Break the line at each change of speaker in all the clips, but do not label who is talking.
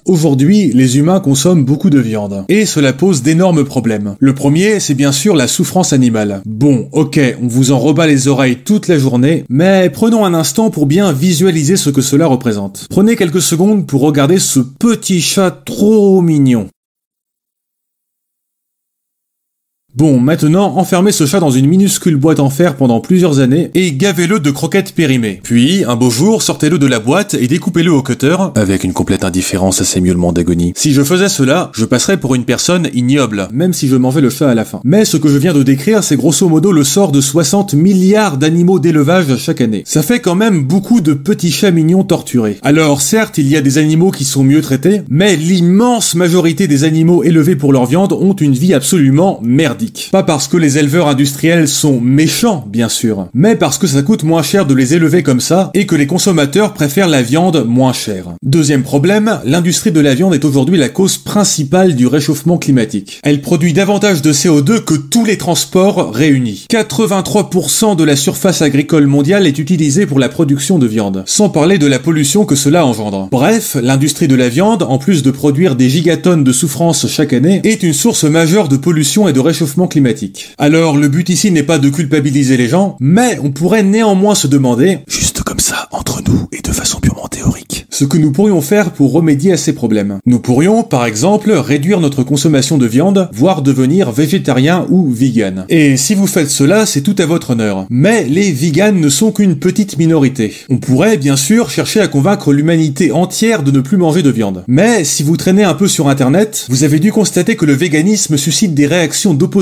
Aujourd'hui, les humains consomment beaucoup de viande. Et cela pose d'énormes problèmes. Le premier, c'est bien sûr la souffrance animale. Bon, ok, on vous en rebat les oreilles toute la journée, mais prenons un instant pour bien visualiser ce que cela représente. Prenez quelques secondes pour regarder ce petit chat trop mignon. Bon, maintenant, enfermez ce chat dans une minuscule boîte en fer pendant plusieurs années et gavez-le de croquettes périmées. Puis, un beau jour, sortez-le de la boîte et découpez-le au cutter, avec une complète indifférence à ses miaulements d'agonie. Si je faisais cela, je passerais pour une personne ignoble, même si je mangeais le chat à la fin. Mais ce que je viens de décrire, c'est grosso modo le sort de 60 milliards d'animaux d'élevage chaque année. Ça fait quand même beaucoup de petits chats mignons torturés. Alors, certes, il y a des animaux qui sont mieux traités, mais l'immense majorité des animaux élevés pour leur viande ont une vie absolument merdique. Pas parce que les éleveurs industriels sont méchants, bien sûr, mais parce que ça coûte moins cher de les élever comme ça et que les consommateurs préfèrent la viande moins chère. Deuxième problème, l'industrie de la viande est aujourd'hui la cause principale du réchauffement climatique. Elle produit davantage de CO2 que tous les transports réunis. 83% de la surface agricole mondiale est utilisée pour la production de viande, sans parler de la pollution que cela engendre. Bref, l'industrie de la viande, en plus de produire des gigatonnes de souffrance chaque année, est une source majeure de pollution et de réchauffement climatique. Alors, le but ici n'est pas de culpabiliser les gens, mais on pourrait néanmoins se demander, juste comme ça, entre nous et de façon purement théorique, ce que nous pourrions faire pour remédier à ces problèmes. Nous pourrions, par exemple, réduire notre consommation de viande, voire devenir végétarien ou vegan. Et si vous faites cela, c'est tout à votre honneur. Mais les vegans ne sont qu'une petite minorité. On pourrait, bien sûr, chercher à convaincre l'humanité entière de ne plus manger de viande. Mais si vous traînez un peu sur internet, vous avez dû constater que le véganisme suscite des réactions d'opposition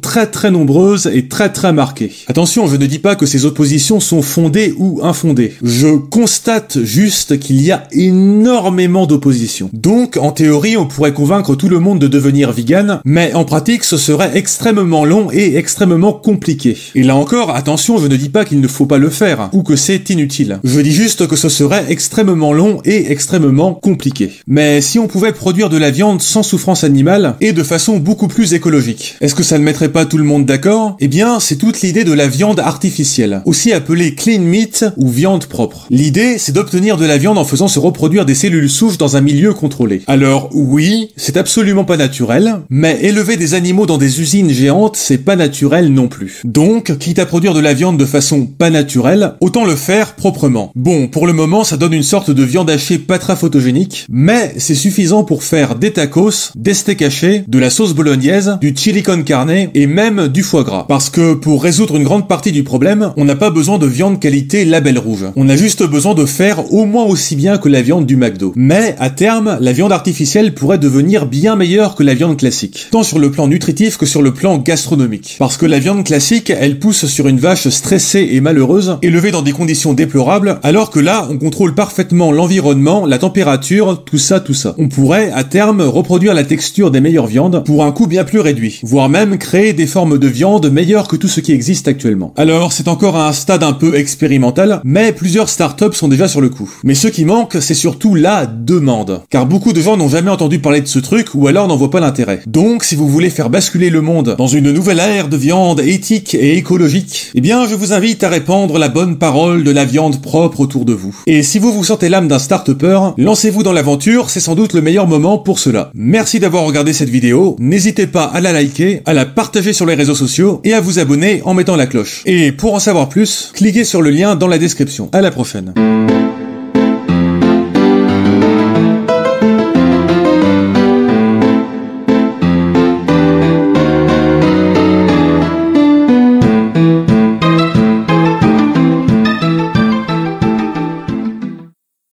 très nombreuses et très marquées. Attention, je ne dis pas que ces oppositions sont fondées ou infondées. Je constate juste qu'il y a énormément d'opposition. Donc, en théorie, on pourrait convaincre tout le monde de devenir vegan, mais en pratique, ce serait extrêmement long et extrêmement compliqué. Et là encore, attention, je ne dis pas qu'il ne faut pas le faire, ou que c'est inutile. Je dis juste que ce serait extrêmement long et extrêmement compliqué. Mais si on pouvait produire de la viande sans souffrance animale, et de façon beaucoup plus écologique, est-ce que ça ne mettrait pas tout le monde d'accord? Eh bien, c'est toute l'idée de la viande artificielle, aussi appelée clean meat ou viande propre. L'idée, c'est d'obtenir de la viande en faisant se reproduire des cellules souches dans un milieu contrôlé. Alors oui, c'est absolument pas naturel, mais élever des animaux dans des usines géantes, c'est pas naturel non plus. Donc, quitte à produire de la viande de façon pas naturelle, autant le faire proprement. Bon, pour le moment, ça donne une sorte de viande hachée pas très photogénique, mais c'est suffisant pour faire des tacos, des steaks hachés, de la sauce bolognaise, du chili con carne et même du foie gras. Parce que pour résoudre une grande partie du problème, on n'a pas besoin de viande qualité label rouge. On a juste besoin de faire au moins aussi bien que la viande du McDo. Mais à terme, la viande artificielle pourrait devenir bien meilleure que la viande classique, tant sur le plan nutritif que sur le plan gastronomique. Parce que la viande classique, elle pousse sur une vache stressée et malheureuse, élevée dans des conditions déplorables, alors que là, on contrôle parfaitement l'environnement, la température, tout ça. On pourrait, à terme, reproduire la texture des meilleures viandes pour un coût bien plus réduit, voire même créer des formes de viande meilleures que tout ce qui existe actuellement. Alors, c'est encore à un stade un peu expérimental, mais plusieurs startups sont déjà sur le coup. Mais ce qui manque, c'est surtout la demande. Car beaucoup de gens n'ont jamais entendu parler de ce truc, ou alors n'en voient pas l'intérêt. Donc, si vous voulez faire basculer le monde dans une nouvelle ère de viande éthique et écologique, eh bien, je vous invite à répandre la bonne parole de la viande propre autour de vous. Et si vous vous sentez l'âme d'un start-upper, lancez-vous dans l'aventure, c'est sans doute le meilleur moment pour cela. Merci d'avoir regardé cette vidéo, n'hésitez pas à la liker, à la partager sur les réseaux sociaux et à vous abonner en mettant la cloche. Et pour en savoir plus, cliquez sur le lien dans la description. À la prochaine.